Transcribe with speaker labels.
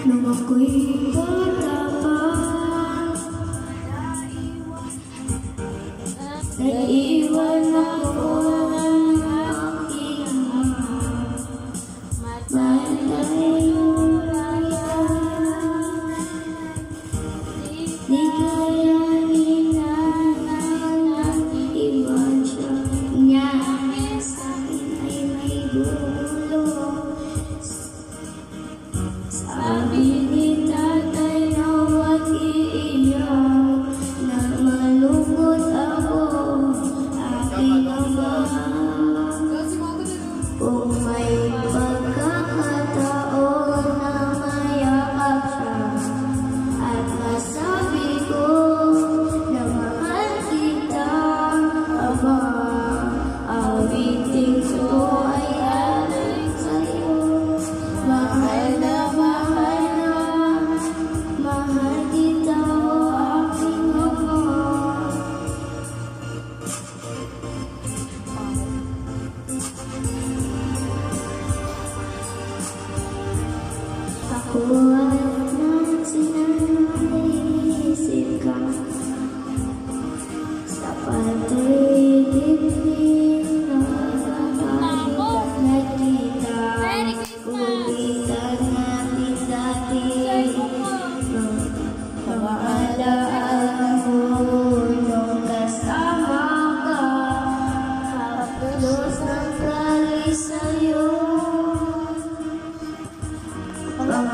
Speaker 1: nung ako'y bata pa. Naiwan ako ng aking ama. Malayo raya, di kayanin na iwan siya niya. Sa akin ay may gulo. Sabi ni tatay na huwag iiyak, na malungkot ako, aking ama. Kung may pagkakataon na mayakap siya, at masabi ko na mahal kita, ama, awitin ko ay alay sa'yo. Mahal na mahal kita, o aking ama. Ako ay nagsinaisip ka sa pag-ibig na nakita. Ulitan natin dati mga alaala mo nung kasama ka. Haplos ng tali sa'yo, ang